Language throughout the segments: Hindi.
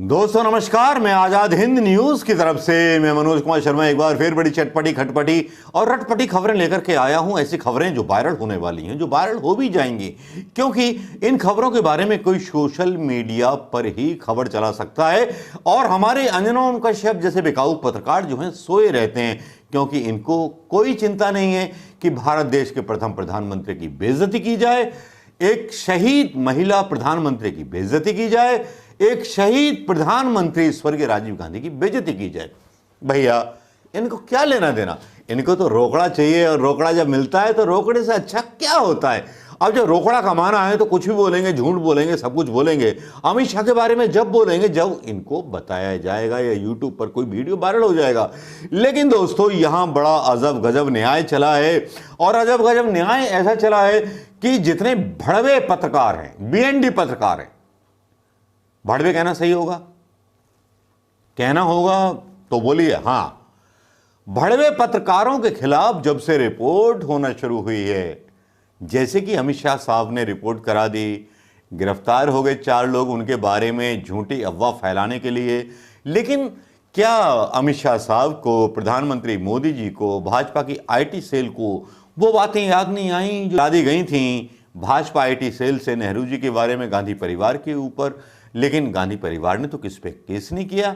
दोस्तों नमस्कार, मैं आजाद हिंद न्यूज की तरफ से मैं मनोज कुमार शर्मा एक बार फिर बड़ी चटपटी खटपटी और रटपटी खबरें लेकर के आया हूं। ऐसी खबरें जो वायरल होने वाली हैं, जो वायरल हो भी जाएंगी, क्योंकि इन खबरों के बारे में कोई सोशल मीडिया पर ही खबर चला सकता है। और हमारे अंजना कश्यप जैसे बिकाऊ पत्रकार जो हैं सोए रहते हैं, क्योंकि इनको कोई चिंता नहीं है कि भारत देश के प्रथम प्रधानमंत्री की बेइज्जती की जाए, एक शहीद महिला प्रधानमंत्री की बेइज्जती की जाए, एक शहीद प्रधानमंत्री स्वर्गीय राजीव गांधी की बेइज्जती की जाए। भैया इनको क्या लेना देना, इनको तो रोकड़ा चाहिए, और रोकड़ा जब मिलता है तो रोकड़े से अच्छा क्या होता है। अब जब रोकड़ा कमाना है तो कुछ भी बोलेंगे, झूठ बोलेंगे, सब कुछ बोलेंगे। अमित शाह के बारे में जब बोलेंगे, जब इनको बताया जाएगा या यूट्यूब पर कोई वीडियो वायरल हो जाएगा। लेकिन दोस्तों यहां बड़ा अजब गजब न्याय चला है, और अजब गजब न्याय ऐसा चला है कि जितने भड़वे पत्रकार हैं, बीएनडी पत्रकार हैं, भड़वे कहना सही होगा, कहना होगा तो बोलिए हाँ, भड़वे पत्रकारों के खिलाफ जब से रिपोर्ट होना शुरू हुई है, जैसे कि अमित शाह साहब ने रिपोर्ट करा दी, गिरफ्तार हो गए 4 लोग उनके बारे में झूठी अफवाह फैलाने के लिए। लेकिन क्या अमित शाह साहब को, प्रधानमंत्री मोदी जी को, भाजपा की आईटी सेल को वो बातें याद नहीं आई जो याद गई थी भाजपा आईटी सेल से नेहरू जी के बारे में, गांधी परिवार के ऊपर। लेकिन गांधी परिवार ने तो किस पे केस नहीं किया।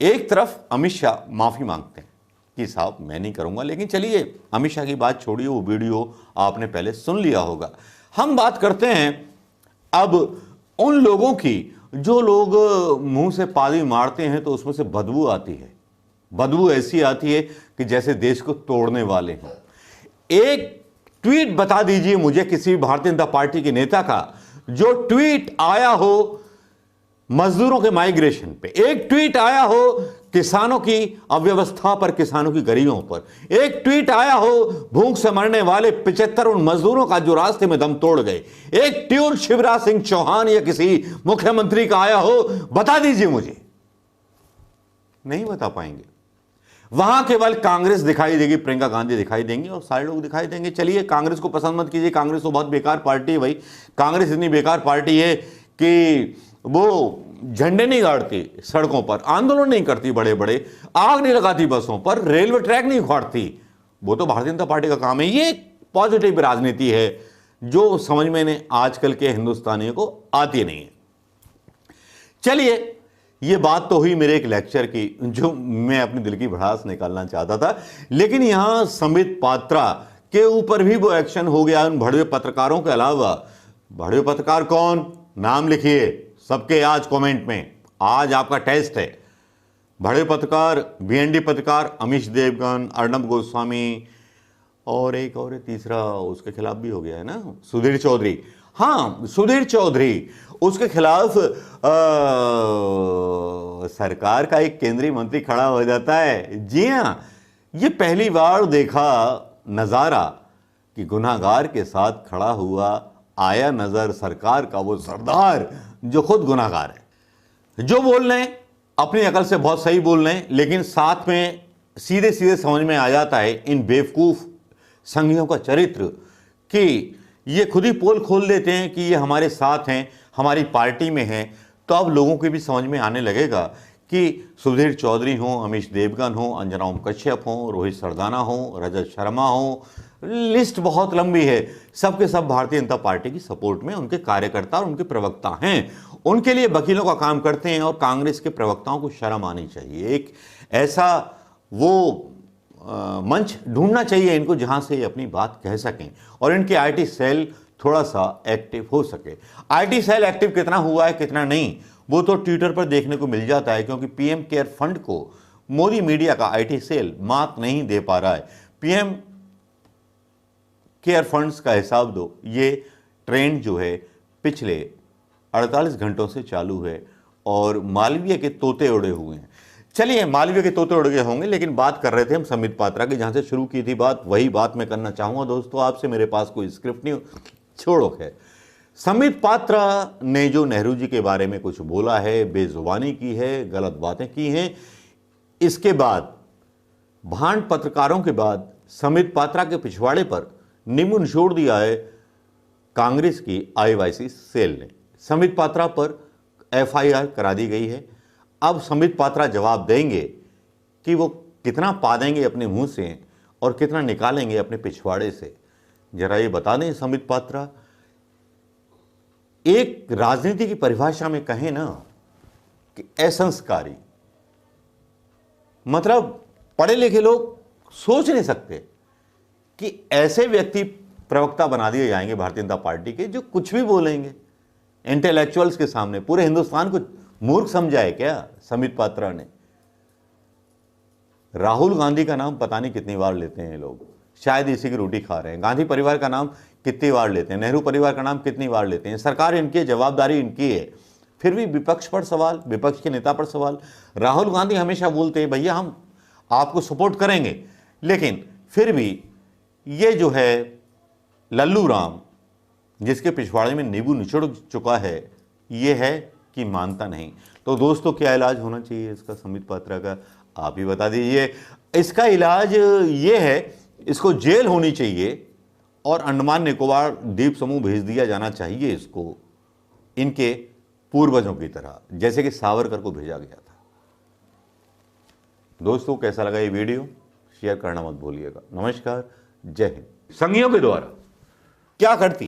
एक तरफ अमित शाह माफी मांगते हैं कि साहब मैं नहीं करूंगा, लेकिन चलिए अमित शाह की बात छोड़िए, वो वीडियो आपने पहले सुन लिया होगा। हम बात करते हैं अब उन लोगों की जो लोग मुंह से पानी मारते हैं तो उसमें से बदबू आती है। बदबू ऐसी आती है कि जैसे देश को तोड़ने वाले हों। एक ट्वीट बता दीजिए मुझे किसी भी भारतीय जनता पार्टी के नेता का जो ट्वीट आया हो मजदूरों के माइग्रेशन पे, एक ट्वीट आया हो किसानों की अव्यवस्था पर, किसानों की गरीबों पर, एक ट्वीट आया हो भूख से मरने वाले 75 उन मजदूरों का जो रास्ते में दम तोड़ गए, एक ट्वीट शिवराज सिंह चौहान या किसी मुख्यमंत्री का आया हो, बता दीजिए मुझे। नहीं बता पाएंगे। वहां केवल कांग्रेस दिखाई देगी, प्रियंका गांधी दिखाई देंगी और सारे लोग दिखाई देंगे। चलिए कांग्रेस को पसंद मत कीजिए, कांग्रेस तो बहुत बेकार पार्टी है भाई। कांग्रेस इतनी बेकार पार्टी है कि वो झंडे नहीं गाड़ती सड़कों पर, आंदोलन नहीं करती बड़े बड़े, आग नहीं लगाती बसों पर, रेलवे ट्रैक नहीं उखाड़ती। वो तो भारतीय जनता पार्टी का काम है। ये पॉजिटिव राजनीति है जो समझ में आजकल के हिंदुस्तानियों को आती नहीं है। चलिए ये बात तो हुई मेरे एक लेक्चर की, जो मैं अपनी दिल की भड़ास निकालना चाहता था। लेकिन यहां संबित पात्रा के ऊपर भी वो एक्शन हो गया उन भड़वे पत्रकारों के अलावा। भड़वे पत्रकार कौन, नाम लिखिए सबके आज कमेंट में, आज आपका टेस्ट है। भड़वे पत्रकार, बीएनडी पत्रकार अमीश देवगन, अर्नब गोस्वामी और एक और तीसरा उसके खिलाफ भी हो गया है ना, सुधीर चौधरी। हाँ, सुधीर चौधरी, उसके खिलाफ सरकार का एक केंद्रीय मंत्री खड़ा हो जाता है। जी हाँ, ये पहली बार देखा नजारा कि गुनाहगार के साथ खड़ा हुआ आया नजर सरकार का वो सरदार जो खुद गुनाहगार है। जो बोल रहे हैं अपनी अकल से बहुत सही बोल रहे हैं, लेकिन साथ में सीधे सीधे समझ में आ जाता है इन बेवकूफ संघियों का चरित्र कि ये खुद ही पोल खोल देते हैं कि ये हमारे साथ हैं, हमारी पार्टी में हैं। तो अब लोगों को भी समझ में आने लगेगा कि सुधीर चौधरी हों, अमीश देवगन हों, अंजना कश्यप हों, रोहित सरदाना हों, रजत शर्मा हों, लिस्ट बहुत लंबी है। सबके सब भारतीय जनता पार्टी की सपोर्ट में उनके कार्यकर्ता और उनके प्रवक्ता हैं। उनके लिए वकीलों का काम करते हैं। और कांग्रेस के प्रवक्ताओं को शर्म आनी चाहिए, एक ऐसा वो मंच ढूंढना चाहिए इनको जहां से ये अपनी बात कह सकें और इनके आईटी सेल थोड़ा सा एक्टिव हो सके। आईटी सेल एक्टिव कितना हुआ है कितना नहीं, वो तो ट्विटर पर देखने को मिल जाता है, क्योंकि पीएम केयर फंड को मोदी मीडिया का आईटी सेल मात नहीं दे पा रहा है। पीएम केयर फंड्स का हिसाब दो, ये ट्रेंड जो है पिछले 48 घंटों से चालू है और मालवीय के तोते उड़े हुए हैं। चलिए मालवीय के तोते उड़ गए होंगे, लेकिन बात कर रहे थे हम संबित पात्रा की, जहां से शुरू की थी बात, वही बात मैं करना चाहूंगा दोस्तों आपसे। मेरे पास कोई स्क्रिप्ट नहीं, छोड़ो है। संबित पात्रा ने जो नेहरू जी के बारे में कुछ बोला है, बेजुबानी की है, गलत बातें की हैं, इसके बाद भांड पत्रकारों के बाद संबित पात्रा के पिछवाड़े पर नींबू निचोड़ दिया है कांग्रेस की आईवाईसी सेल ने। संबित पात्रा पर एफआईआर करा दी गई है अब संबित पात्रा जवाब देंगे कि वो कितना पा देंगे अपने मुंह से और कितना निकालेंगे अपने पिछवाड़े से। जरा ये बता दें संबित पात्रा, एक राजनीति की परिभाषा में कहें ना कि असंस्कारी, मतलब पढ़े लिखे लोग सोच नहीं सकते कि ऐसे व्यक्ति प्रवक्ता बना दिए जाएंगे भारतीय जनता पार्टी के जो कुछ भी बोलेंगे इंटेलेक्चुअल्स के सामने। पूरे हिंदुस्तान को मूर्ख समझा है क्या संबित पात्रा ने? राहुल गांधी का नाम पता नहीं कितनी बार लेते हैं लोग, शायद इसी की रोटी खा रहे हैं। गांधी परिवार का नाम कितनी बार लेते हैं, नेहरू परिवार का नाम कितनी बार लेते हैं। सरकार इनकी है, जवाबदारी इनकी है, फिर भी विपक्ष पर सवाल, विपक्ष के नेता पर सवाल। राहुल गांधी हमेशा बोलते हैं भैया हम आपको सपोर्ट करेंगे, लेकिन फिर भी ये जो है लल्लू राम जिसके पिछवाड़े में नींबू निचोड़ चुका है, ये है कि मानता नहीं। तो दोस्तों क्या इलाज होना चाहिए इसका संबित पात्रा का, आप ही बता दीजिए। इसका इलाज ये है, इसको जेल होनी चाहिए और अंडमान निकोबार द्वीप समूह भेज दिया जाना चाहिए इसको, इनके पूर्वजों की तरह, जैसे कि सावरकर को भेजा गया था। दोस्तों कैसा लगा ये वीडियो, शेयर करना मत भूलिएगा। नमस्कार, जय हिंद। संघियों के द्वारा क्या करती